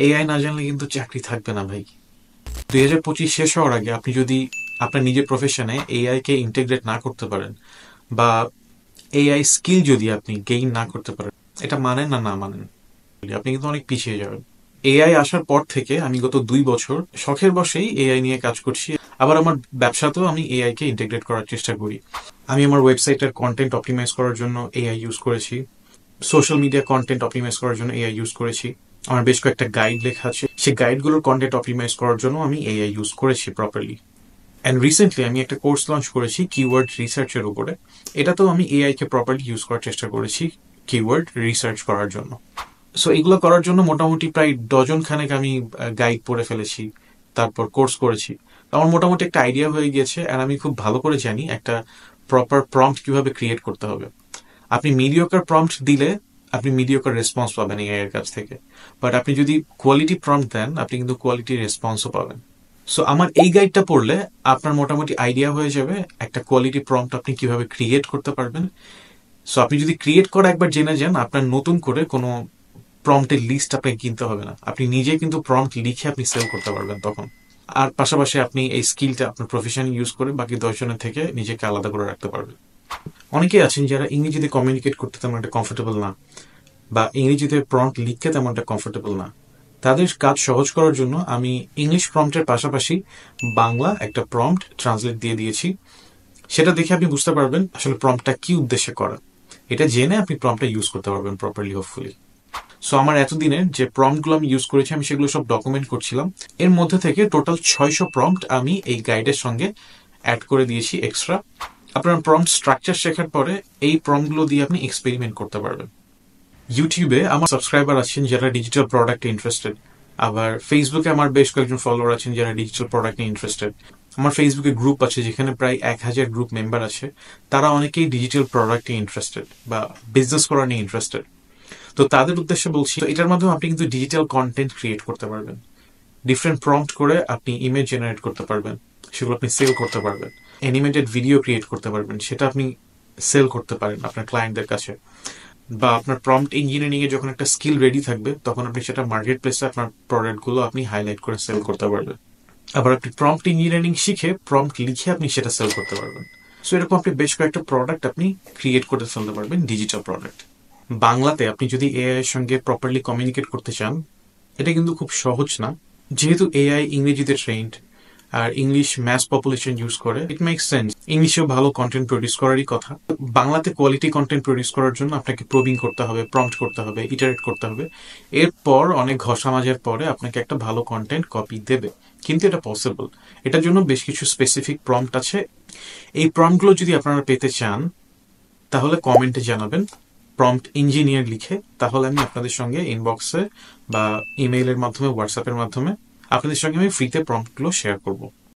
AI না জানলে কিন্তু চাকরি থাকবে না ভাই। 2025 শেষ হওয়ার আগে আপনি যদি আপনার নিজের প্রফেশনে এআই কে ইন্টিগ্রেট না করতে পারেন, বা এআই স্কিল যদি আপনি গেইন না করতে পারেন, এটা মানেন না না মানেন, আপনি কিন্তু অনেক পিছিয়ে যাবেন। এআই আসার পর থেকে আমি গত 2 বছর শখের বশেই এআই নিয়ে কাজ করছি। আবার আমার ব্যবসাতেও আমি এআই কে ইন্টিগ্রেট করার চেষ্টা করি। আমি আমার ওয়েবসাইটের কন্টেন্ট অপটিমাইজ করার জন্য এআই ইউজ করেছি, সোশ্যাল মিডিয়া কন্টেন্ট অপটিমাইজ করার জন্য এআই ইউজ করেছি। আমার বেশ কয়েকটা গাইড লেখা আছে, সেই গাইডগুলোর কন্টেন্ট অপটিমাইজ করার জন্য আমি এআই ইউজ করেছি প্রপারলি। অ্যান্ড রিসেন্টলি আমি একটা কোর্স লঞ্চ করেছি কিওয়ার্ড রিসার্চের উপরে। এটাতেও আমি এআই কে প্রপারলি ইউজ করার চেষ্টা করেছি কিওয়ার্ড রিসার্চ করার জন্য। সো এগুলো করার জন্য মোটামুটি প্রায় ডজন খানেক আমি গাইড পড়ে ফেলেছি, তারপর কোর্স করেছি। আমার মোটামুটি একটা আইডিয়া হয়ে গিয়েছে, আর আমি খুব ভালো করে জানি একটা প্রপার প্রম্পট কিভাবে ক্রিয়েট করতে হবে। আপনি মিডিওকার প্রম্পট দিলে আপনি মিডিওকার রেসপন্স পাবেন এআই এর কাছ থেকে, বাট আপনি যদি কোয়ালিটি প্রম্পট দেন আপনি কিন্তু কোয়ালিটি রেসপন্সও পাবেন। সো আমার এই গাইডটা পড়লে আপনার মোটামুটি আইডিয়া হয়ে যাবে একটা কোয়ালিটি প্রম্পট আপনি কিভাবে ক্রিয়েট করতে পারবেন। সো আপনি যদি ক্রিয়েট করা একবার জেনে যান, আপনার নতুন করে কোনো প্রম্পটের লিস্ট আপনাকে কিনতে হবে না, আপনি নিজে কিন্তু প্রম্পট লিখে আপনি সেল করতে পারবেন তখন। আর পাশাপাশি আপনি এই স্কিলটা আপনার প্রফেশন ইউজ করে বাকি 10 জনের থেকে নিজেকে আলাদা করে রাখতে পারবেন। অনেকেই আছেন যারা ইংরেজিতে কমিউনিকেট করতে তেমন একটা কমফোর্টেবল না, বা ইংরেজিতে প্রম্পট লিখতে তেমন একটা কমফোর্টেবল না। তাদের কাজ সহজ করার জন্য আমি ইংলিশ প্রম্পটের পাশাপাশি বাংলা একটা প্রম্পট ট্রান্সলেট দিয়ে দিয়েছি। সেটা দেখে আপনি বুঝতে পারবেন আসলে প্রম্পটটা কি উদ্দেশ্যে করা। এটা জেনে আপনি প্রম্পটটা ইউজ করতে পারবেন প্রপারলি, হোপফুলি। সো আমার এতদিনের যে প্রম্পটগুলো আমি ইউজ করেছি আমি সেগুলো সব ডকুমেন্ট করছিলাম। এর মধ্যে থেকে টোটাল 600 প্রম্পট আমি এই গাইডের সঙ্গে অ্যাড করে দিয়েছি এক্সট্রা। আপনার প্রম্পট স্ট্রাকচার শেখার পরে এই প্রম্পটগুলো দিয়ে আপনি এক্সপেরিমেন্ট করতে পারবেন। ইউটিউবে আমার সাবস্ক্রাইবার আছেন যারা ডিজিটাল প্রোডাক্টে ইন্টারেস্টেড, আবার ফেসবুকে আমার বেশ কয়েকজন ফলোয়ার আছেন যারা ডিজিটাল প্রোডাক্ট নিয়ে ইন্টারেস্টেড। আমার ফেসবুকে গ্রুপ আছে যেখানে প্রায় 1000 গ্রুপ মেম্বার আছে, তারা অনেকেই ডিজিটাল প্রোডাক্টে ইন্টারেস্টেড বা বিজনেস করা নিয়ে ইন্টারেস্টেড। তো তাদের উদ্দেশ্যে বলছি, তো এটার মাধ্যমে আপনি কিন্তু ডিজিটাল কন্টেন্ট ক্রিয়েট করতে পারবেন। ডিফারেন্ট প্রম্পট করে আপনি ইমেজ জেনারেট করতে পারবেন, সেগুলো আপনি সেল করতে পারবেন। অ্যানিমেটেড ভিডিও ক্রিয়েট করতে পারবেন, সেটা আপনি সেল করতে পারেন আপনার ক্লায়েন্টদের কাছে। বা আপনার প্রম্পট ইঞ্জিনিয়ারিং এ যখন একটা স্কিল রেডি থাকবে তখন আপনি সেটা মার্কেট প্লেসে আপনার প্রোডাক্টগুলো আপনি হাইলাইট করে সেল করতে পারবেন। আবার আপনি প্রম্পট ইঞ্জিনিয়ারিং শিখে প্রম্পট লিখে আপনি সেটা সেল করতে পারবেন। সো এরকম আপনি বেশ কয়েকটা প্রোডাক্ট আপনি ক্রিয়েট করে ফেলতে পারবেন, ডিজিটাল প্রোডাক্ট। বাংলাতে আপনি যদি এআই এর সঙ্গে প্রপারলি কমিউনিকেট করতে চান, এটা কিন্তু খুব সহজ না। যেহেতু এআই ইংরেজিতে ট্রেন্ড আর ইংলিশ ম্যাস পপুলেশন ইউজ করে, ইট মেক্স সেন্স ইংলিশেও ভালো কন্টেন্ট প্রডিউস করারই কথা। বাংলাতে কোয়ালিটি কন্টেন্ট প্রডিউস করার জন্য আপনাকে প্রবিং করতে হবে, প্রম্পট করতে হবে, ইটারেট করতে হবে। এরপর অনেক ঘষা মাজার পরে আপনাকে একটা ভালো কন্টেন্ট কপি দেবে। কিন্তু এটা পসিবল, এটার জন্য বেশ কিছু স্পেসিফিক প্রম্পট আছে। এই প্রম্পটগুলো যদি আপনারা পেতে চান তাহলে কমেন্টে জানাবেন প্রম্পট ইঞ্জিনিয়ার লিখে, তাহলে আমি আপনাদের সঙ্গে ইনবক্সে বা ইমেইলের মাধ্যমে, হোয়াটসঅ্যাপের মাধ্যমে আপনাদের সঙ্গে আমি ফ্রিতে প্রম্পটগুলো শেয়ার করব।